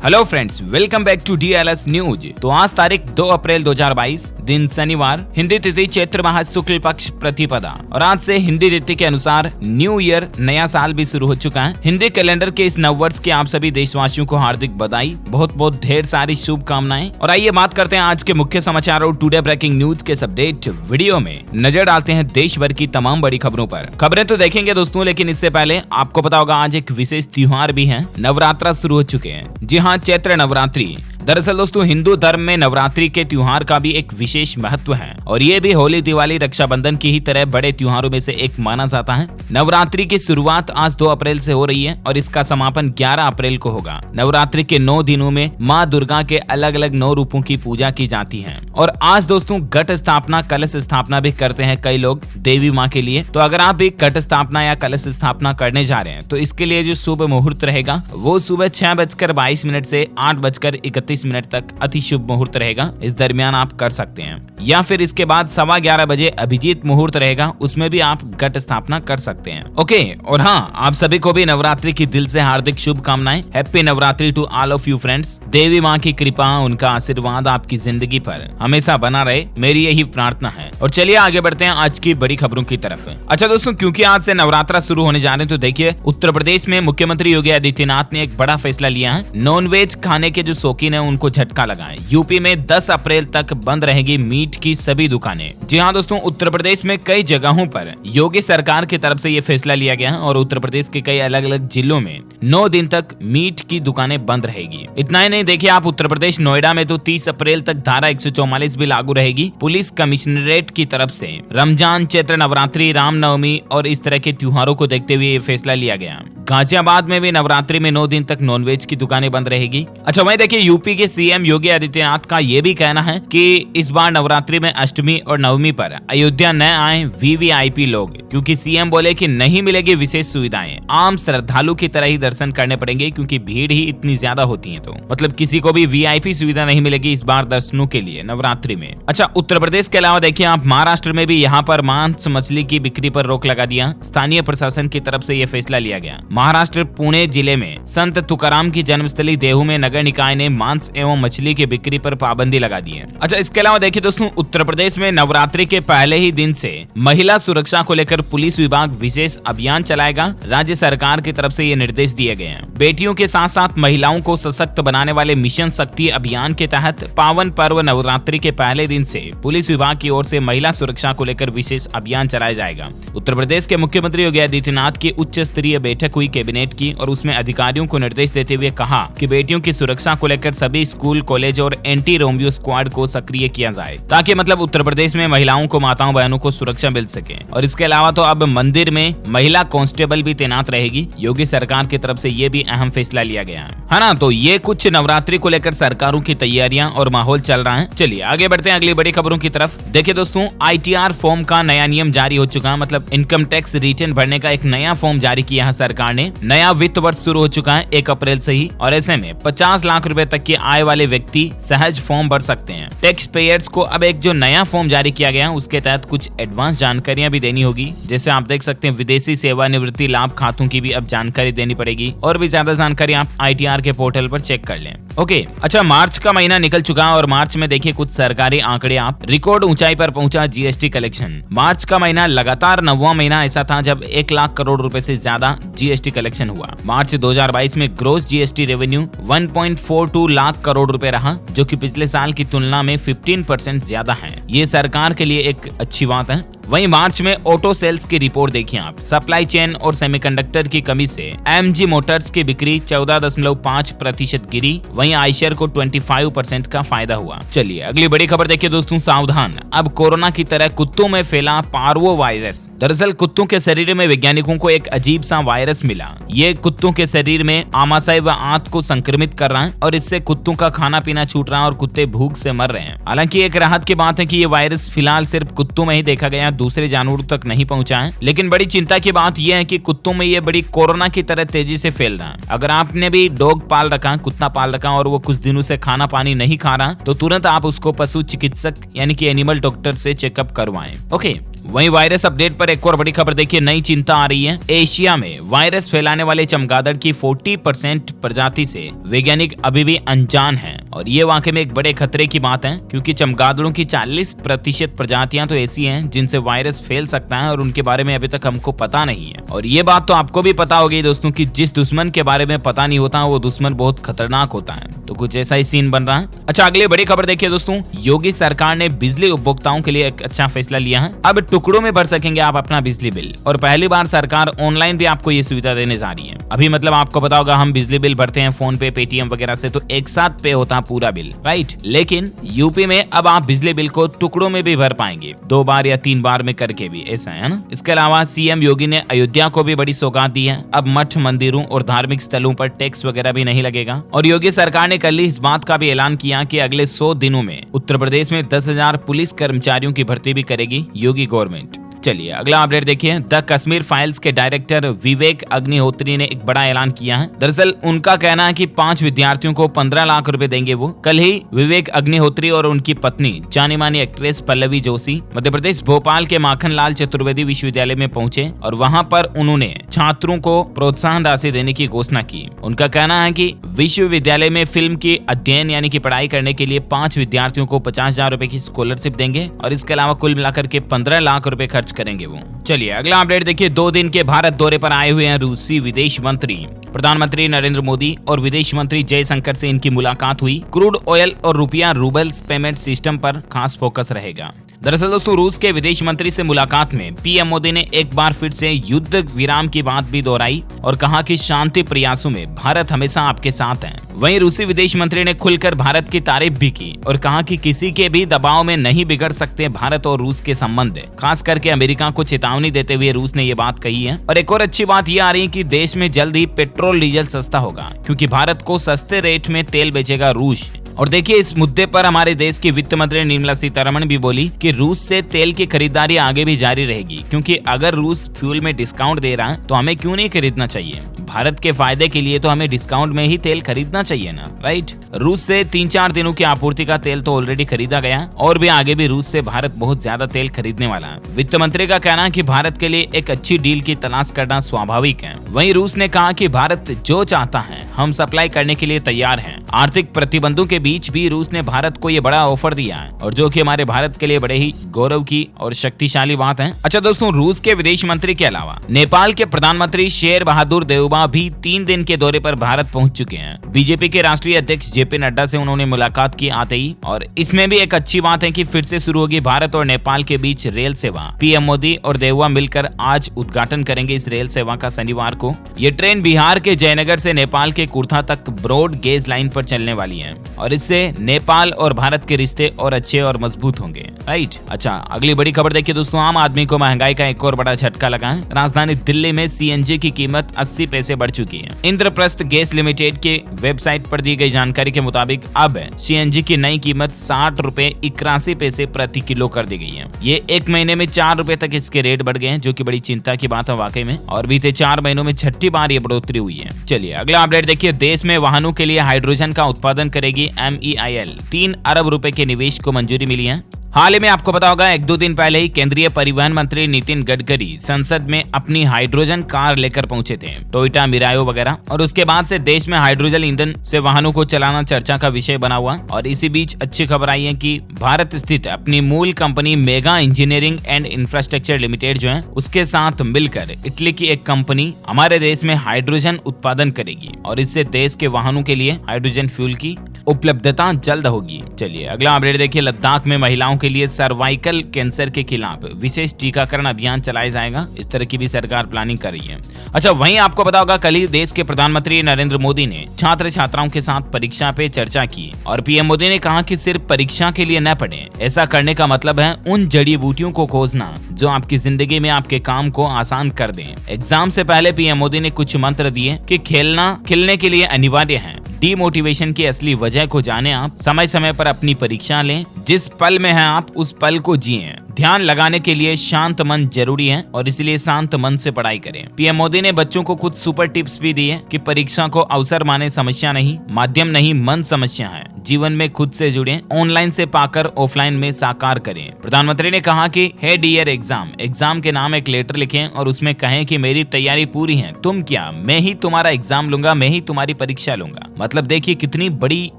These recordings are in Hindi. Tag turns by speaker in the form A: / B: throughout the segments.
A: Hello friends, welcome back to DLS news. तो आज तारीख 2 अप्रैल 2022 दिन शनिवार, हिंदी तिथि चैत्र माह शुक्ल पक्ष प्रतिपदा और आज से हिंदी तिथि के अनुसार न्यू ईयर नया साल भी शुरू हो चुका है। हिंदी कैलेंडर के इस नववर्ष की आप सभी देशवासियों को हार्दिक बधाई, बहुत बहुत ढेर सारी शुभकामनाएं। और आइए बात करते हैं आज के मुख्य समाचार और टुडे ब्रेकिंग न्यूज के अपडेट वीडियो में नजर डालते हैं देश भर की तमाम बड़ी खबरों पर। खबरें तो देखेंगे दोस्तों, लेकिन इससे पहले आपको पता होगा आज एक विशेष त्योहार भी है, नवरात्रा शुरू हो चुके हैं। जी हाँ, चैत्र नवरात्रि। दरअसल दोस्तों, हिंदू धर्म में नवरात्रि के त्योहार का भी एक विशेष महत्व है और ये भी होली, दिवाली, रक्षाबंधन की ही तरह बड़े त्योहारों में से एक माना जाता है। नवरात्रि की शुरुआत आज 2 अप्रैल से हो रही है और इसका समापन 11 अप्रैल को होगा। नवरात्रि के 9 दिनों में माँ दुर्गा के अलग अलग 9 रूपों की पूजा की जाती है और आज दोस्तों घट स्थापना, कलश स्थापना भी करते हैं कई लोग देवी माँ के लिए। तो अगर आप भी घट स्थापना या कलश स्थापना करने जा रहे हैं तो इसके लिए जो शुभ मुहूर्त रहेगा वो सुबह 6:22 से 8:31 तक अति शुभ मुहूर्त रहेगा। इस दरमियान आप कर सकते हैं, या फिर इसके बाद 11:15 बजे अभिजीत मुहूर्त रहेगा, उसमें भी आप घट स्थापना कर सकते हैं। ओके, और हाँ, आप सभी को भी नवरात्रि की दिल से हार्दिक शुभकामनाएं। Happy Navratri to all of you friends. देवी माँ की कृपा, उनका आशीर्वाद आपकी जिंदगी पर हमेशा बना रहे, मेरी यही प्रार्थना है। और चलिए आगे बढ़ते हैं आज की बड़ी खबरों की तरफ। अच्छा दोस्तों, क्योंकि आज से नवरात्रा शुरू होने जा रहे हैं तो देखिए, उत्तर प्रदेश में मुख्यमंत्री योगी आदित्यनाथ ने एक बड़ा फैसला लिया है। नॉनवेज खाने के जो शौकीन है उनको झटका लगा है। यूपी में 10 अप्रैल तक बंद रहेगी मीट की सभी दुकानें। जी हाँ दोस्तों, उत्तर प्रदेश में कई जगहों पर योगी सरकार की तरफ से ये फैसला लिया गया है और उत्तर प्रदेश के कई अलग अलग जिलों में 9 दिन तक मीट की दुकानें बंद रहेगी। इतना ही नहीं, देखिए आप, उत्तर प्रदेश नोएडा में तो 30 अप्रैल तक धारा 144 भी लागू रहेगी। पुलिस कमिश्नरेट की तरफ से रमजान, चैत्र नवरात्रि, रामनवमी और इस तरह के त्योहारों को देखते हुए ये फैसला लिया गया। गाजियाबाद में भी नवरात्रि में 9 दिन तक नॉनवेज की दुकानें बंद रहेगी। अच्छा, वहीं देखिए यूपी के सीएम योगी आदित्यनाथ का ये भी कहना है कि इस बार नवरात्रि में अष्टमी और नवमी पर अयोध्या न आए VVIP लोग, क्योंकि सीएम बोले कि नहीं मिलेगी विशेष सुविधाएं, आम श्रद्धालु की तरह ही दर्शन करने पड़ेंगे क्योंकि भीड़ ही इतनी ज्यादा होती है। तो मतलब किसी को भी VIP सुविधा नहीं मिलेगी इस बार दर्शनों के लिए नवरात्रि में। अच्छा, उत्तर प्रदेश के अलावा देखिए आप, महाराष्ट्र में भी यहाँ पर मांस मछली की बिक्री पर रोक लगा दिया। स्थानीय प्रशासन की तरफ से यह फैसला लिया गया। महाराष्ट्र पुणे जिले में संत तुकाराम की जन्मस्थली देहू में नगर निकाय ने मांस एवं मछली की बिक्री पर पाबंदी लगा दी है। अच्छा, इसके अलावा देखिए दोस्तों, उत्तर प्रदेश में नवरात्रि के पहले ही दिन से महिला सुरक्षा को लेकर पुलिस विभाग विशेष अभियान चलाएगा। राज्य सरकार की तरफ से ये निर्देश दिए गए हैं। बेटियों के साथ साथ महिलाओं को सशक्त बनाने वाले मिशन शक्ति अभियान के तहत पावन पर्व नवरात्रि के पहले दिन से पुलिस विभाग की ओर से महिला सुरक्षा को लेकर विशेष अभियान चलाया जाएगा। उत्तर प्रदेश के मुख्यमंत्री योगी आदित्यनाथ की उच्च स्तरीय बैठक हुई कैबिनेट की और उसमें अधिकारियों को निर्देश देते हुए कहा कि बेटियों की सुरक्षा को लेकर सभी स्कूल, कॉलेज और एंटी रोमियो स्क्वाड को सक्रिय किया जाए, ताकि मतलब उत्तर प्रदेश में महिलाओं को, माताओं बहनों को सुरक्षा मिल सके। और इसके अलावा तो अब मंदिर में महिला कांस्टेबल भी तैनात रहेगी। योगी सरकार की तरफ से ये भी अहम फैसला लिया गया है ना। तो ये कुछ नवरात्रि को लेकर सरकारों की तैयारियां और माहौल चल रहा है। चलिए आगे बढ़ते हैं अगली बड़ी खबरों की तरफ। देखिए दोस्तों, ITR फॉर्म का नया नियम जारी हो चुका है। मतलब इनकम टैक्स रिटर्न भरने का एक नया फॉर्म जारी किया है सरकार ने। नया वित्त वर्ष शुरू हो चुका है 1 अप्रैल से ही और ऐसे में 50 लाख रुपए तक की आय वाले व्यक्ति सहज फॉर्म भर सकते हैं। टैक्स पेयर्स को अब एक जो नया फॉर्म जारी किया गया है उसके तहत कुछ एडवांस जानकारियां भी देनी होगी। जैसे आप देख सकते हैं, विदेशी सेवानिवृत्ति लाभ खातों की भी अब जानकारी देनी पड़ेगी और भी ज्यादा जानकारी आप ITR के पोर्टल पर चेक कर लें। ओके, अच्छा, मार्च का महीना निकल चुका है और मार्च में देखिए कुछ सरकारी आंकड़े आप, रिकॉर्ड ऊंचाई पर पहुंचा GST कलेक्शन। मार्च का महीना लगातार 9वां महीना ऐसा था जब 1 लाख करोड़ रुपए से ज्यादा GST कलेक्शन हुआ। मार्च 2022 में gross GST revenue 1.42 lakh crore रुपए रहा, जो कि पिछले साल की तुलना में 15% ज्यादा है। ये सरकार के लिए एक अच्छी बात है। वहीं मार्च में ऑटो सेल्स की रिपोर्ट देखिए आप, सप्लाई चेन और सेमीकंडक्टर की कमी से MG मोटर्स की बिक्री 14.5% गिरी। वहीं आयशर को 25% का फायदा हुआ। चलिए अगली बड़ी खबर देखिए दोस्तों, सावधान, अब कोरोना की तरह कुत्तों में फैला पार्वो वायरस। दरअसल कुत्तों के शरीर में वैज्ञानिकों को एक अजीब सा वायरस मिला। ये कुत्तों के शरीर में आमाशय व आंत को संक्रमित कर रहा है और इससे कुत्तों का खाना पीना छूट रहा है और कुत्ते भूख से मर रहे हैं। हालांकि एक राहत की बात है कि ये वायरस फिलहाल सिर्फ कुत्तों में ही देखा गया, दूसरे जानवरों तक नहीं पहुंचा है। लेकिन बड़ी चिंता की बात यह है कि कुत्तों में ये बड़ी कोरोना की तरह तेजी से फैल रहा है। अगर आपने भी डॉग पाल रखा, कुत्ता पाल रखा और वो कुछ दिनों से खाना पानी नहीं खा रहा, तो तुरंत आप उसको पशु चिकित्सक यानी कि एनिमल डॉक्टर से चेकअप करवाएं। ओके, वहीं वायरस अपडेट पर एक और बड़ी खबर देखिए, नई चिंता आ रही है। एशिया में वायरस फैलाने वाले चमगादड़ की 40% प्रजाति से वैज्ञानिक अभी भी अनजान हैं और ये वाकई में एक बड़े खतरे की बात है, क्योंकि चमगादड़ों की 40% प्रजातियां तो ऐसी हैं जिनसे वायरस फैल सकता है और उनके बारे में अभी तक हमको पता नहीं है। और ये बात तो आपको भी पता होगी दोस्तों कि जिस दुश्मन के बारे में पता नहीं होता वो दुश्मन बहुत खतरनाक होता है। तो कुछ ऐसा ही सीन बन रहा है। अच्छा, अगली बड़ी खबर देखिए दोस्तों, योगी सरकार ने बिजली उपभोक्ताओं के लिए एक अच्छा फैसला लिया है। अब टुकड़ों में भर सकेंगे आप अपना बिजली बिल और पहली बार सरकार ऑनलाइन भी आपको ये सुविधा देने जा रही है। अभी मतलब आपको पता होगा हम बिजली बिल भरते हैं फोन पे, पेटीएम वगैरह से, तो एक साथ पे होता है पूरा बिल, राइट। लेकिन यूपी में अब आप बिजली बिल को टुकड़ों में भी भर पाएंगे, 2 बार या 3 बार में करके भी, ऐसा है ना। इसके अलावा सीएम योगी ने अयोध्या को भी बड़ी सौगात दी है। अब मठ, मंदिरों और धार्मिक स्थलों पर टैक्स वगैरह भी नहीं लगेगा। और योगी सरकार ने कल ही इस बात का भी ऐलान किया कि अगले 100 दिनों में उत्तर प्रदेश में 10,000 पुलिस कर्मचारियों की भर्ती भी करेगी योगी गवर्नमेंट। चलिए अगला अपडेट देखिए, द कश्मीर फाइल्स के डायरेक्टर विवेक अग्निहोत्री ने एक बड़ा ऐलान किया है। दरअसल उनका कहना है कि 5 विद्यार्थियों को 15 लाख रुपए देंगे वो। कल ही विवेक अग्निहोत्री और उनकी पत्नी जानी मानी एक्ट्रेस पल्लवी जोशी मध्य प्रदेश भोपाल के माखनलाल चतुर्वेदी विश्वविद्यालय में पहुंचे और वहां पर उन्होंने छात्रों को प्रोत्साहन राशि देने की घोषणा की। उनका कहना है कि विश्वविद्यालय में फिल्म की अध्ययन यानी कि पढ़ाई करने के लिए 5 विद्यार्थियों को 50,000 रुपए की स्कॉलरशिप देंगे और इसके अलावा कुल मिलाकर के 15 लाख रुपए खर्च करेंगे वो। चलिए अगला अपडेट देखिए, 2 दिन के भारत दौरे पर आए हुए हैं रूसी विदेश मंत्री। प्रधानमंत्री नरेंद्र मोदी और विदेश मंत्री जयशंकर से इनकी मुलाकात हुई। क्रूड ऑयल और रुपया रूबल्स पेमेंट सिस्टम पर खास फोकस रहेगा। दरअसल दोस्तों, रूस के विदेश मंत्री से मुलाकात में पीएम मोदी ने एक बार फिर से युद्ध विराम की बात भी दोहराई और कहा कि शांति प्रयासों में भारत हमेशा आपके साथ है। वहीं रूसी विदेश मंत्री ने खुलकर भारत की तारीफ भी की और कहा कि किसी के भी दबाव में नहीं बिगड़ सकते भारत और रूस के संबंध। खास करके अमेरिका को चेतावनी देते हुए रूस ने ये बात कही है। और एक और अच्छी बात ये आ रही है कि देश में जल्द ही पेट्रोल डीजल सस्ता होगा, क्योंकि भारत को सस्ते रेट में तेल बेचेगा रूस। और देखिए, इस मुद्दे पर हमारे देश की वित्त मंत्री निर्मला सीतारमण भी बोली कि रूस से तेल की खरीदारी आगे भी जारी रहेगी, क्योंकि अगर रूस फ्यूल में डिस्काउंट दे रहा है तो हमें क्यों नहीं खरीदना चाहिए। भारत के फायदे के लिए तो हमें डिस्काउंट में ही तेल खरीदना चाहिए ना, राइट। रूस से 3-4 दिनों की आपूर्ति का तेल तो ऑलरेडी खरीदा गया और भी आगे भी रूस से भारत बहुत ज्यादा तेल खरीदने वाला है। वित्त मंत्री का कहना है कि भारत के लिए एक अच्छी डील की तलाश करना स्वाभाविक है। वहीं रूस ने कहा कि भारत जो चाहता है हम सप्लाई करने के लिए तैयार हैं। आर्थिक प्रतिबंधों के बीच भी रूस ने भारत को ये बड़ा ऑफर दिया है और जो कि हमारे भारत के लिए बड़े ही गौरव की और शक्तिशाली बात है। अच्छा दोस्तों, रूस के विदेश मंत्री के अलावा नेपाल के प्रधानमंत्री शेर बहादुर देउबा भी 3 दिन के दौरे पर भारत पहुंच चुके हैं। बीजेपी के राष्ट्रीय अध्यक्ष जेपी नड्डा से उन्होंने मुलाकात की आते ही, और इसमें भी एक अच्छी बात है कि फिर से शुरू होगी भारत और नेपाल के बीच रेल सेवा। पीएम मोदी और देउबा मिलकर आज उद्घाटन करेंगे इस रेल सेवा का शनिवार को। ये ट्रेन बिहार के जयनगर से नेपाल के कुर्था तक ब्रॉड गेज लाइन पर चलने वाली है और इससे नेपाल और भारत के रिश्ते और अच्छे और मजबूत होंगे, राइट। अच्छा, अगली बड़ी खबर देखिए दोस्तों, आम आदमी को महंगाई का एक और बड़ा झटका लगा है। राजधानी दिल्ली में सीएनजी की कीमत 80 पैसे बढ़ चुकी है। इंद्रप्रस्थ गैस लिमिटेड के वेबसाइट पर दी गई जानकारी के मुताबिक अब सीएनजी की नई कीमत 60 रुपए 81 पैसे प्रति किलो कर दी गई है। ये 1 महीने में 4 रुपए तक इसके रेट बढ़ गए हैं, जो कि बड़ी चिंता की बात है वाकई में। और बीते 4 महीनों में 6ठी बार ये बढ़ोतरी हुई है। चलिए अगला अपडेट देखिए, देश में वाहनों के लिए हाइड्रोजन का उत्पादन करेगी MEIL। 3 अरब रुपए के निवेश को मंजूरी मिली है। हाल ही में आपको पता होगा 1-2 दिन पहले ही केंद्रीय परिवहन मंत्री नितिन गडकरी संसद में अपनी हाइड्रोजन कार लेकर पहुंचे थे, टोयोटा मिरायो वगैरह। और उसके बाद से देश में हाइड्रोजन ईंधन से वाहनों को चलाना चर्चा का विषय बना हुआ। और इसी बीच अच्छी खबर आई है कि भारत स्थित अपनी मूल company mega engineering and infrastructure limited जो है, उसके साथ मिलकर इटली की एक कंपनी हमारे देश में हाइड्रोजन उत्पादन करेगी और इससे देश के वाहनों के लिए हाइड्रोजन फ्यूल की उपलब्धता जल्द होगी। चलिए अगला अपडेट देखिए, लद्दाख में महिलाओं के लिए सर्वाइकल कैंसर के खिलाफ विशेष टीकाकरण अभियान चलाया जाएगा। इस तरह की भी सरकार प्लानिंग कर रही है। अच्छा, वहीं आपको पता होगा कल ही देश के प्रधानमंत्री नरेंद्र मोदी ने छात्र छात्राओं के साथ परीक्षा पे चर्चा की और पीएम मोदी ने कहा कि सिर्फ परीक्षा के लिए न पढ़ें। ऐसा करने का मतलब है उन जड़ी बूटियों को खोजना जो आपकी जिंदगी में आपके काम को आसान कर दें। एग्जाम से पहले पीएम मोदी ने कुछ मंत्र दिए कि खेलना खिलने के लिए अनिवार्य है। डीमोटिवेशन की असली वजह को जाने आप, समय समय पर अपनी परीक्षा लें, जिस पल में हैं आप उस पल को जिएं। ध्यान लगाने के लिए शांत मन जरूरी है और इसलिए शांत मन से पढ़ाई करें। पीएम मोदी ने बच्चों को कुछ सुपर टिप्स भी दिए कि परीक्षा को अवसर माने समस्या नहीं, माध्यम नहीं मन समस्या है। जीवन में खुद से जुड़े, ऑनलाइन से पाकर ऑफलाइन में साकार करें। प्रधानमंत्री ने कहा कि हे डियर एग्जाम के नाम एक लेटर लिखें और उसमें कहें कि मेरी तैयारी पूरी है, तुम क्या, मैं ही तुम्हारा एग्जाम लूंगा, मैं ही तुम्हारी परीक्षा लूंगा। मतलब देखिए कितनी बड़ी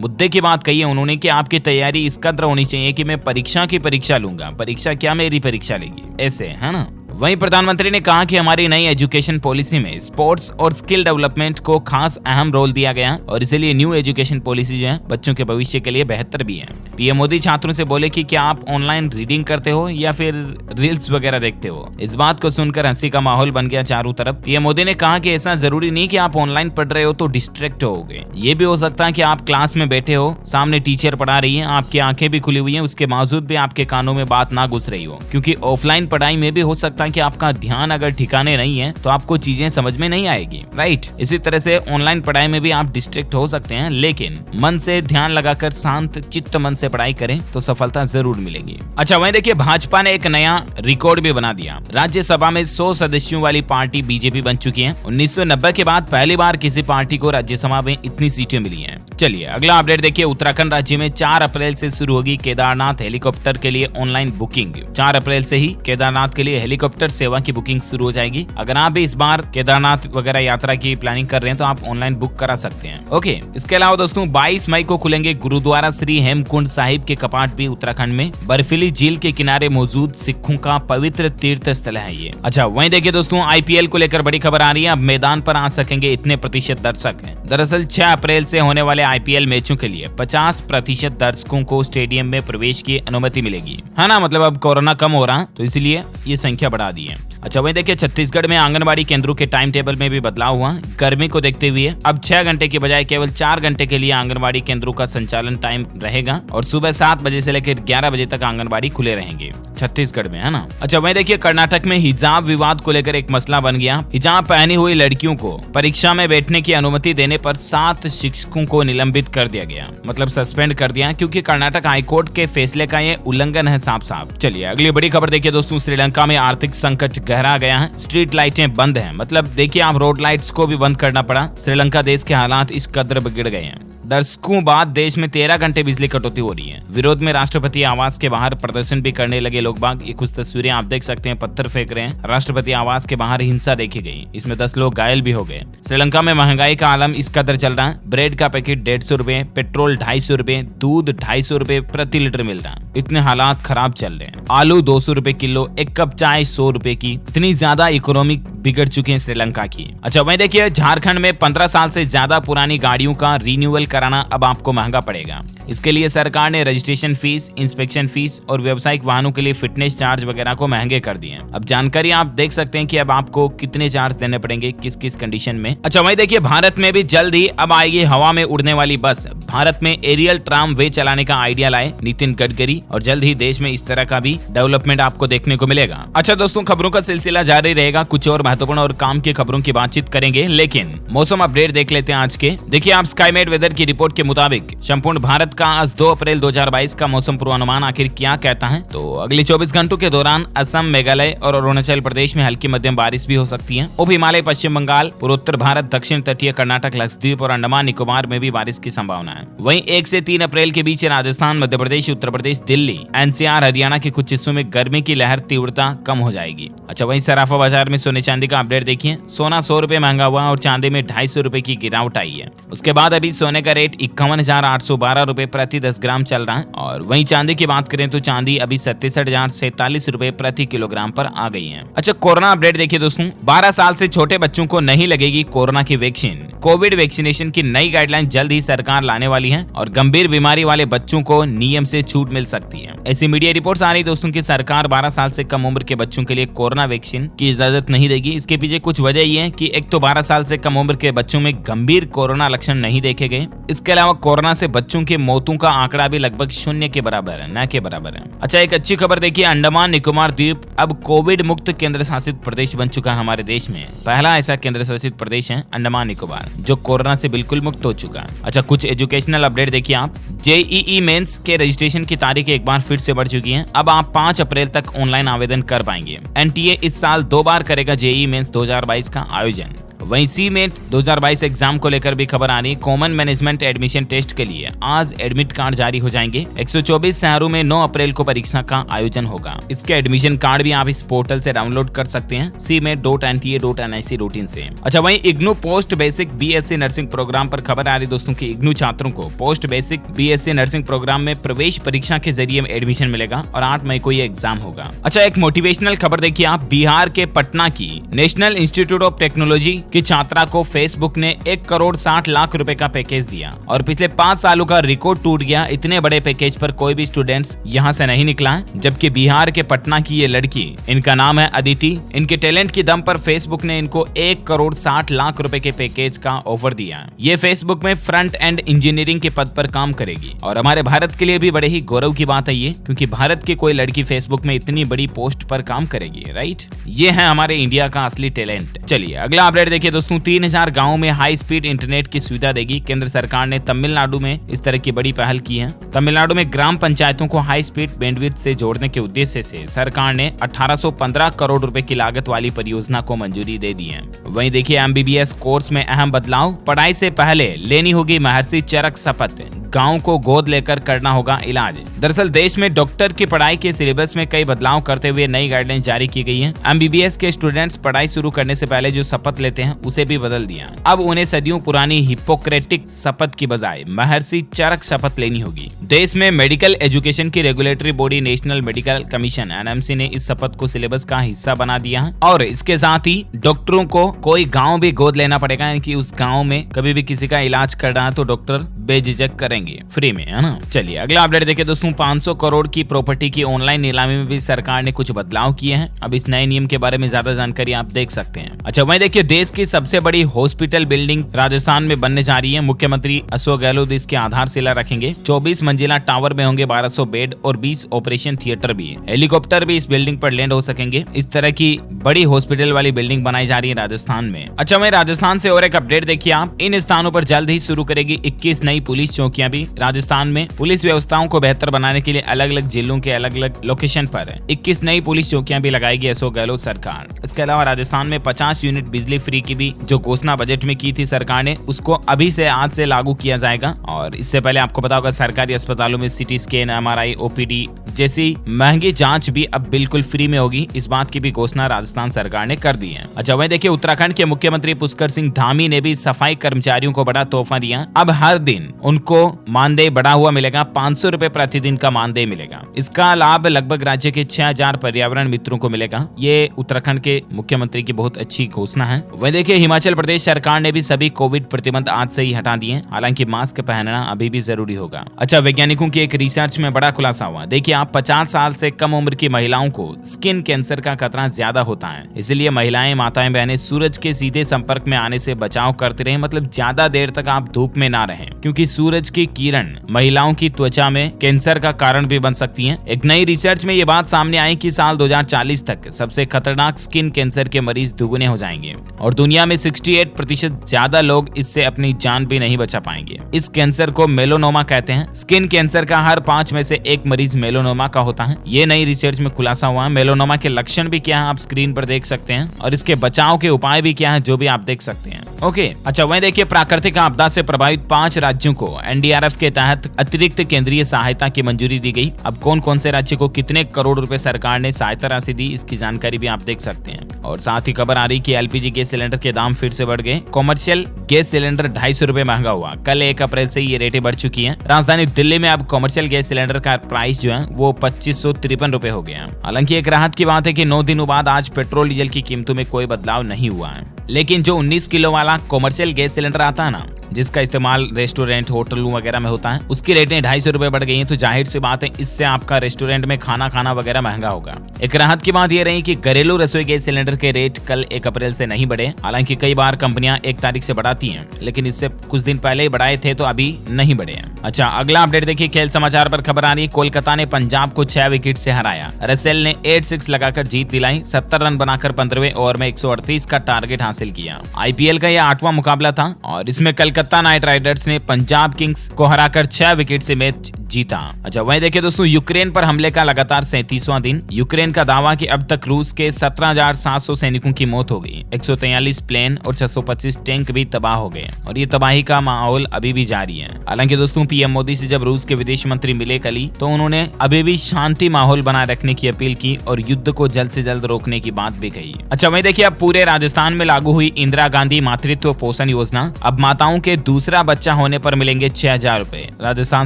A: मुद्दे की बात कही है उन्होंने कि आपकी तैयारी इस कदर होनी चाहिए कि मैं परीक्षा की परीक्षा लूंगा, परीक्षा क्या मेरी परीक्षा लेगी, ऐसे है ना। वहीं प्रधानमंत्री ने कहा कि हमारी नई एजुकेशन पॉलिसी में स्पोर्ट्स और स्किल डेवलपमेंट को खास अहम रोल दिया गया और इसीलिए न्यू एजुकेशन पॉलिसी जो है बच्चों के भविष्य के लिए बेहतर भी है। पीएम मोदी छात्रों से बोले कि क्या आप ऑनलाइन रीडिंग करते हो या फिर रील्स वगैरह देखते हो। इस बात को सुनकर हंसी का माहौल बन गया चारों तरफ। पीएम मोदी ने कहा कि ऐसा जरूरी नहीं कि आप ऑनलाइन पढ़ रहे हो तो डिस्ट्रैक्ट होगे, ये भी हो सकता है कि आप क्लास में बैठे हो, सामने टीचर पढ़ा रही है, आपकी आंखें भी खुली हुई है, उसके बावजूद भी आपके कानों में बात ना घुस रही हो, क्योंकि ऑफलाइन पढ़ाई में भी हो सकता है कि आपका ध्यान अगर ठिकाने नहीं है तो आपको चीजें समझ में नहीं आएगी, राइट। इसी तरह से ऑनलाइन पढ़ाई में भी आप डिस्ट्रैक्ट हो सकते हैं, लेकिन मन से ध्यान लगाकर शांत चित्त मन से पढ़ाई करें तो सफलता जरूर मिलेगी। अच्छा वहीं देखिए भाजपा ने एक नया रिकॉर्ड भी बना दिया। राज्यसभा में 100 सदस्यों वाली पार्टी बीजेपी बन चुकी है। 1990 के बाद पहली बार किसी पार्टी को राज्यसभा में इतनी सीटें मिली हैं। चलिए अगला अपडेट देखिए। उत्तराखंड राज्य में 4 अप्रैल से शुरू होगी केदारनाथ हेलीकॉप्टर के लिए ऑनलाइन बुकिंग। 4 अप्रैल से ही केदारनाथ के लिए हेलीकॉप्टर सेवा की बुकिंग शुरू हो जाएगी। अगर आप भी इस बार केदारनाथ वगैरह यात्रा की प्लानिंग कर रहे हैं तो आप ऑनलाइन बुक करा सकते हैं। ओके, इसके अलावा दोस्तों 22 मई को खुलेंगे गुरुद्वारा श्री हेमकुंड साहिब के कपाट भी उत्तराखंड में। बर्फीली झील के किनारे मौजूद सिखों का पवित्र तीर्थ स्थल है ये। अच्छा वहीं देखिए दोस्तों आईपीएल को लेकर बड़ी खबर आ रही है। अब मैदान पर आ सकेंगे इतने प्रतिशत दर्शक हैं। दरअसल 6 अप्रैल से होने वाले आईपीएल मैचों के लिए 50% दर्शकों को स्टेडियम में प्रवेश की अनुमति मिलेगी, है ना। मतलब अब कोरोना कम हो रहा तो इसलिए ये संख्या बढ़ा दी है। अच्छा वहीं देखिए छत्तीसगढ़ में आंगनबाड़ी केंद्रों के टाइम टेबल में भी बदलाव हुआ। गर्मी को देखते हुए अब 6 घंटे के बजाय केवल 4 घंटे के लिए आंगनबाड़ी केंद्रों का संचालन टाइम रहेगा और सुबह 7 बजे से लेकर 11 बजे तक आंगनबाड़ी खुले रहेंगे छत्तीसगढ़ में, है ना। अच्छा वहीं देखिए कर्नाटक में हिजाब विवाद को लेकर एक मसला बन गया। हिजाब पहनी हुई लड़कियों को परीक्षा में बैठने की अनुमति देने पर 7 शिक्षकों को निलंबित कर दिया गया, मतलब सस्पेंड कर दिया, क्योंकि कर्नाटक हाईकोर्ट के फैसले का ये उल्लंघन है साफ साफ। चलिए अगली बड़ी खबर देखिए दोस्तों। श्रीलंका में आर्थिक संकट गहरा गया है। स्ट्रीट लाइटें बंद हैं, मतलब देखिए आप रोड लाइट्स को भी बंद करना पड़ा। श्रीलंका देश के हालात इस कदर बिगड़ गए हैं। दशकों बाद देश में 13 घंटे बिजली कटौती हो रही है। विरोध में राष्ट्रपति आवास के बाहर प्रदर्शन भी करने लगे लोग बाग। ये कुछ तस्वीरें आप देख सकते हैं, पत्थर फेंक रहे हैं। राष्ट्रपति आवास के बाहर हिंसा देखी गई, इसमें 10 लोग घायल भी हो गए। श्रीलंका में महंगाई का आलम इस कदर चल रहा है। ब्रेड का पैकेट 150 रुपए, पेट्रोल 250 रुपए, दूध 250 रुपए प्रति लीटर मिल रहा है। इतने हालात खराब चल रहे हैं। आलू 200 रुपए किलो, एक कप चाय 100 रुपए की। इतनी ज्यादा इकोनॉमिक बिगड़ चुकी है श्रीलंका की। अच्छा वहीं देखिए झारखंड में 15 साल से ज्यादा पुरानी गाड़ियों का रिन्यूअल कराना अब आपको महंगा पड़ेगा। इसके लिए सरकार ने रजिस्ट्रेशन फीस, इंस्पेक्शन फीस और व्यावसायिक वाहनों के लिए फिटनेस चार्ज वगैरह को महंगे कर दिए हैं। अब जानकारी आप देख सकते हैं कि अब आपको कितने चार्ज देने पड़ेंगे किस किस कंडीशन में। अच्छा वहीं देखिए भारत में भी जल्द ही अब आएगी हवा में उड़ने वाली बस। भारत में एरियल ट्राम वे चलाने का आइडिया लाए नितिन गडकरी और जल्द ही देश में इस तरह का भी डेवलपमेंट आपको देखने को मिलेगा। अच्छा दोस्तों खबरों का सिलसिला जारी रहेगा। कुछ और महत्वपूर्ण और काम की खबरों की बातचीत करेंगे, लेकिन मौसम अपडेट देख लेते हैं आज के। देखिए आप स्काईमेट वेदर की रिपोर्ट के मुताबिक संपूर्ण भारत का आज 2 अप्रैल 2022 का मौसम पूर्वानुमान आखिर क्या कहता है। तो अगले 24 घंटों के दौरान असम, मेघालय और अरुणाचल प्रदेश में हल्की मध्यम बारिश भी हो सकती है। उप हिमालय, पश्चिम बंगाल, पूर्वोत्तर भारत, दक्षिण तटीय कर्नाटक, लक्षद्वीप और अंडमान निकोबार में भी बारिश की संभावना है। वहीं 1 से 3 अप्रैल के बीच राजस्थान, मध्य प्रदेश, उत्तर प्रदेश, दिल्ली, एनसीआर, हरियाणा के कुछ हिस्सों में गर्मी की लहर तीव्रता कम हो जाएगी। अच्छा वहीं सराफा बाजार में सोने चांदी का अपडेट देखिए। सोना 100 रुपए महंगा हुआ और चांदी में 250 रुपए की गिरावट आई है। उसके बाद अभी सोने का रेट 51,812 रुपए प्रति 10 ग्राम चल रहा है। और वहीं चांदी की बात करें तो चांदी अभी 67,047 रुपए प्रति किलोग्राम पर आ गई है। अच्छा कोरोना अपडेट देखिए दोस्तों। 12 साल से छोटे बच्चों को नहीं लगेगी कोरोना की वैक्सीन। कोविड वैक्सीनेशन की नई गाइडलाइन जल्द ही सरकार लाने वाली है और गंभीर बीमारी वाले बच्चों को नियम से छूट मिल सकती है। ऐसी मीडिया रिपोर्ट्स आ रही दोस्तों की सरकार 12 साल से कम उम्र के बच्चों के लिए कोरोना वैक्सीन की इजाजत नहीं देगी। होगी। इसके पीछे कुछ वजह ये है कि एक तो 12 साल से कम उम्र के बच्चों में गंभीर कोरोना लक्षण नहीं देखे गए। इसके अलावा कोरोना से बच्चों के मौतों का आंकड़ा भी लगभग 0 के बराबर है, न के बराबर है। अच्छा, एक अच्छी खबर देखिए, अंडमान निकोबार द्वीप अब कोविड मुक्त केंद्र शासित प्रदेश बन चुका है। हमारे देश में पहला ऐसा केंद्र शासित प्रदेश है अंडमान निकोबार जो कोरोना से बिल्कुल मुक्त हो चुका है। अच्छा, कुछ एजुकेशनल अपडेट देखिए आप। जेईई मेंस के रजिस्ट्रेशन की तारीख एक बार फिर से बढ़ चुकी है। अब आप 5 अप्रैल तक ऑनलाइन आवेदन कर पाएंगे। एनटीए इस साल 2 बार करेगा जेईई मेंस 2022 का आयोजन। वहीं सीमेट 2022 एग्जाम को लेकर भी खबर आ रही है। कॉमन मैनेजमेंट एडमिशन टेस्ट के लिए आज एडमिट कार्ड जारी हो जाएंगे। 124 शहरों में 9 अप्रैल को परीक्षा का आयोजन होगा। इसके एडमिशन कार्ड भी आप इस पोर्टल से डाउनलोड कर सकते हैं cmet.nta.nic.in से। अच्छा, वहीं IGNOU post basic BSc nursing programme पर खबर आ रही दोस्तों की इग्नू छात्रों को post basic BSc nursing programme में प्रवेश परीक्षा के जरिए एडमिशन मिलेगा और 8 मई को ये एग्जाम होगा। अच्छा, एक मोटिवेशनल खबर देखिए आप। बिहार के पटना की नेशनल इंस्टीट्यूट ऑफ टेक्नोलॉजी की छात्रा को फेसबुक ने 1 करोड़ 60 लाख रुपए का पैकेज दिया और पिछले 5 सालों का रिकॉर्ड टूट गया। इतने बड़े पैकेज पर कोई भी स्टूडेंट्स यहां से नहीं निकला है। जबकि बिहार के पटना की ये लड़की, इनका नाम है अदिति, इनके टैलेंट की दम पर फेसबुक ने इनको 1 करोड़ 60 लाख रुपए के पैकेज का ऑफर दिया। ये फेसबुक में फ्रंट एंड इंजीनियरिंग के पद पर काम करेगी और हमारे भारत के लिए भी बड़े ही गौरव की बात है ये, क्योंकि भारत की कोई लड़की फेसबुक में इतनी बड़ी पोस्ट पर काम करेगी, राइट। ये है हमारे इंडिया का असली टैलेंट। चलिए अगला अपडेट देखिए दोस्तों। 3000 गांवों में हाई स्पीड इंटरनेट की सुविधा देगी केंद्र सरकार ने। तमिलनाडु में इस तरह की बड़ी पहल की है। तमिलनाडु में ग्राम पंचायतों को हाई स्पीड बैंडविड्थ से जोड़ने के उद्देश्य से सरकार ने 1815 करोड़ रुपए की लागत वाली परियोजना को मंजूरी दे दी है। वहीं देखिए एमबीबीएस कोर्स में अहम बदलाव। पढ़ाई से पहले लेनी होगी महर्षि चरक शपथ। गांव को गोद लेकर करना होगा इलाज। दरअसल देश में डॉक्टर की पढ़ाई के सिलेबस में कई बदलाव करते हुए नई गाइडलाइन जारी की गई है। एमबीबीएस के स्टूडेंट्स पढ़ाई शुरू करने से पहले जो शपथ लेते हैं उसे भी बदल दिया। अब उन्हें सदियों पुरानी हिपोक्रेटिक शपथ की बजाय महर्षि चरक शपथ लेनी होगी। देश में मेडिकल एजुकेशन की regulatory body national medical commission NMC ने इस शपथ को सिलेबस का हिस्सा बना दिया है और इसके साथ ही डॉक्टरों को कोई गाँव भी गोद लेना पड़ेगा, यानी कि उस गाँव में कभी भी किसी का इलाज कर रहा है तो डॉक्टर बेझिझक करेंगे, फ्री में, है ना। चलिए अगला अपडेट देखिए दोस्तों। 500 करोड़ की प्रॉपर्टी की ऑनलाइन नीलामी में भी सरकार ने कुछ बदलाव किए हैं। अब इस नए नियम के बारे में ज्यादा जानकारी आप देख सकते हैं। अच्छा, वहीं देखिए देश की सबसे बड़ी हॉस्पिटल बिल्डिंग राजस्थान में बनने जा रही है। मुख्यमंत्री अशोक गहलोत इसकी आधारशिला रखेंगे। 24 मंजिला टावर में होंगे 1200 बेड और 20 ऑपरेशन थिएटर भी। हेलीकॉप्टर भी इस बिल्डिंग पर लैंड हो सकेंगे। इस तरह की बड़ी हॉस्पिटल वाली बिल्डिंग बनाई जा रही है राजस्थान में। अच्छा, वहीं राजस्थान से और एक अपडेट देखिए आप। इन स्थानों पर जल्द ही शुरू करेगी 21 नई पुलिस चौकियां भी। राजस्थान में पुलिस व्यवस्थाओं को बेहतर बनाने के लिए अलग अलग जिलों के अलग अलग लोकेशन पर 21 नई पुलिस चौकियां भी लगाएगी अशोक गहलोत सरकार। इसके अलावा राजस्थान में 50 यूनिट बिजली फ्री की भी जो घोषणा बजट में की थी सरकार ने, उसको अभी से आज से लागू किया जाएगा। और इससे पहले आपको पता होगा सरकारी अस्पतालों में सिटी स्कैन, एमआरआई, ओपीडी जैसी महंगी जांच भी अब बिल्कुल फ्री में होगी। इस बात की भी घोषणा राजस्थान सरकार ने कर दी है। अच्छा, वहीं देखिए उत्तराखंड के मुख्यमंत्री पुष्कर सिंह धामी ने भी सफाई कर्मचारियों को बड़ा तोहफा दिया। अब हर दिन उनको मानदेय बढ़ा हुआ मिलेगा। 500 रुपए प्रतिदिन का मानदेय मिलेगा। इसका लाभ लगभग राज्य के 6000 पर्यावरण मित्रों को मिलेगा। ये उत्तराखंड के मुख्यमंत्री की बहुत अच्छी घोषणा है। वहीं देखिए हिमाचल प्रदेश सरकार ने भी सभी कोविड प्रतिबंध आज से ही हटा दिए। हालांकि मास्क पहनना अभी भी जरूरी होगा। अच्छा, वैज्ञानिकों की एक रिसर्च में बड़ा खुलासा हुआ। देखिए आप 50 साल से कम उम्र की महिलाओं को स्किन कैंसर का खतरा ज्यादा होता है। इसलिए महिलाएं, माताएं, बहनें सूरज के सीधे संपर्क में आने से बचाव करते रहे। मतलब ज्यादा देर तक आप धूप में ना रहें, क्योंकि सूरज की किरण महिलाओं की त्वचा में कैंसर का कारण भी बन सकती हैं। एक नई रिसर्च में ये बात सामने आई कि साल 2040 तक सबसे खतरनाक स्किन कैंसर के मरीज दुगने हो जाएंगे और दुनिया में 68% ज्यादा लोग इससे अपनी जान भी नहीं बचा पाएंगे। इस कैंसर को मेलोनोमा कहते हैं। स्किन कैंसर का हर 5 में से 1 मरीज मेलोनोमा का होता है। ये नई रिसर्च में खुलासा हुआ है। मेलोनोमा के लक्षण भी क्या है आप स्क्रीन पर देख सकते हैं और इसके बचाव के उपाय भी क्या है जो भी आप देख सकते हैं। ओके, अच्छा, वहीं देखिए प्राकृतिक आपदा से प्रभावित 5 राज्यों को एनडीआरएफ के तहत अतिरिक्त केंद्रीय सहायता की मंजूरी दी गई। अब कौन कौन से राज्य को कितने करोड़ रुपए सरकार ने सहायता राशि दी, इसकी जानकारी भी आप देख सकते हैं। और साथ ही खबर आ रही कि एलपीजी गैस सिलेंडर के दाम फिर से बढ़ गए। कॉमर्शियल गैस सिलेंडर 250 रुपए महंगा हुआ। कल 1 अप्रैल से ये रेटें बढ़ चुकी हैं। राजधानी दिल्ली में अब कॉमर्शियल गैस सिलेंडर का प्राइस जो है वो 2553 रुपए हो गया। हालांकि एक राहत की बात है कि 9 दिनों बाद आज पेट्रोल डीजल की कीमतों में कोई बदलाव नहीं हुआ है। लेकिन जो 19 किलो वाला कॉमर्शियल गैस सिलेंडर आता है ना, जिसका इस्तेमाल रेस्टोरेंट होटलों वगैरह में होता है, उसकी रेटें 250 रुपए बढ़ गई हैं। तो जाहिर सी बात है इससे आपका रेस्टोरेंट में खाना वगैरह महंगा होगा। एक राहत की बात यह रही कि घरेलू रसोई गैस सिलेंडर के रेट कल 1 अप्रैल से नहीं बढ़े। हालांकि कई बार कंपनियां 1 तारीख से बढ़ाती हैं, लेकिन इससे कुछ दिन पहले ही बढ़ाए थे तो अभी नहीं बढ़े हैं। अच्छा, अगला अपडेट देखिए, खेल समाचार पर खबर आ रही है। कोलकाता ने पंजाब को 6 विकेट से हराया। रसेल ने 8-6 लगाकर जीत दिलाई। 70 रन बनाकर 15वें ओवर में 138 का टारगेट हासिल किया। आईपीएल का यह 8वां मुकाबला था और इसमें कलकत्ता नाइट राइडर्स ने पंजाब किंग्स को हराकर 6 विकेट से मैच जीता। अच्छा, वहीं देखिए दोस्तों, यूक्रेन पर हमले का लगातार 37वां दिन। यूक्रेन का दावा कि अब तक रूस के 17,700 सैनिकों की मौत हो गई। 143 प्लेन और 625 टैंक भी तबाह हो गए और ये तबाही का माहौल अभी भी जारी है। हालांकि दोस्तों, पीएम मोदी से जब रूस के विदेश मंत्री मिले कल, तो उन्होंने अभी भी शांति माहौल बनाए रखने की अपील की और युद्ध को जल्द से जल्द रोकने की बात भी कही। अच्छा, वहीं देखिए, अब पूरे राजस्थान में लागू हुई इंदिरा गांधी मातृत्व पोषण योजना। अब माताओं के दूसरा बच्चा होने पर मिलेंगे 6,000 रुपए। राजस्थान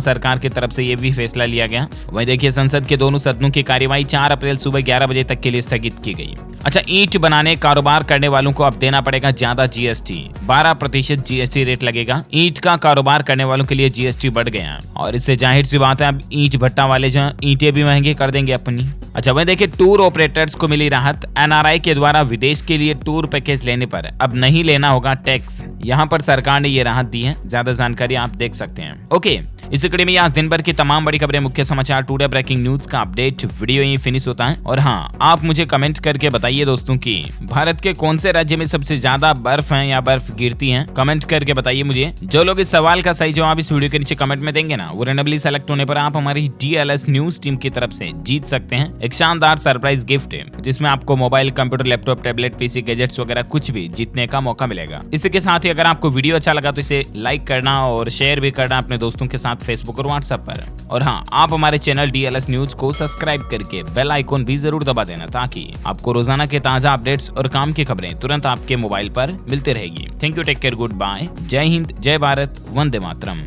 A: सरकार की तरफ से ये भी फैसला लिया गया। वहीं देखिए, संसद के दोनों सदनों की कार्यवाही 4 अप्रैल सुबह 11 बजे तक के लिए स्थगित की गई। अच्छा, ईंट बनाने कारोबार करने वालों को अब देना पड़ेगा ज्यादा जीएसटी। 12% जीएसटी रेट लगेगा। ईंट का कारोबार करने वालों के लिए जीएसटी बढ़ गया और इससे जाहिर सी बात है अब ईंट भट्टा वाले जो ईंटें भी महंगे कर देंगे अपनी। अच्छा, वहीं देखिए, टूर ऑपरेटर्स को मिली राहत। एनआरआई के द्वारा विदेश के लिए टूर पैकेज लेने पर अब नहीं लेना होगा टैक्स। यहाँ पर सरकार ने ये राहत दी है। ज्यादा जानकारी आप देख सकते हैं। ओके, इसी कड़ी में आज दिन भर की तमाम बड़ी खबरें, मुख्य समाचार, टुडे ब्रेकिंग न्यूज का अपडेट वीडियो यही फिनिश होता है। और हाँ, आप मुझे कमेंट करके बताइए दोस्तों कि भारत के कौन से राज्य में सबसे ज्यादा बर्फ है या बर्फ गिरती है। कमेंट करके बताइए मुझे। जो लोग इस सवाल का सही जवाब इस वीडियो के नीचे कमेंट में देंगे ना, वो रैंडमली सेलेक्ट होने पर आप हमारी DLS न्यूज टीम की तरफ से जीत सकते हैं एक शानदार सरप्राइज गिफ्ट, जिसमें आपको mobile, computer, laptop, tablet, PC, gadgets वगैरह कुछ भी जीतने का मौका मिलेगा। इसी के साथ ही अगर आपको वीडियो अच्छा लगा तो इसे लाइक करना और शेयर भी करना अपने दोस्तों के साथ फेसबुक और व्हाट्सएप पर। और हाँ, आप हमारे चैनल DLS न्यूज को सब्सक्राइब करके बेल आइकॉन भी जरूर दबा देना, ताकि आपको रोजाना के ताजा अपडेट्स और काम की खबरें तुरंत आपके मोबाइल पर मिलती रहेगी। Thank you, take care, good bye, जय हिंद, जय भारत, वंदे मातरम।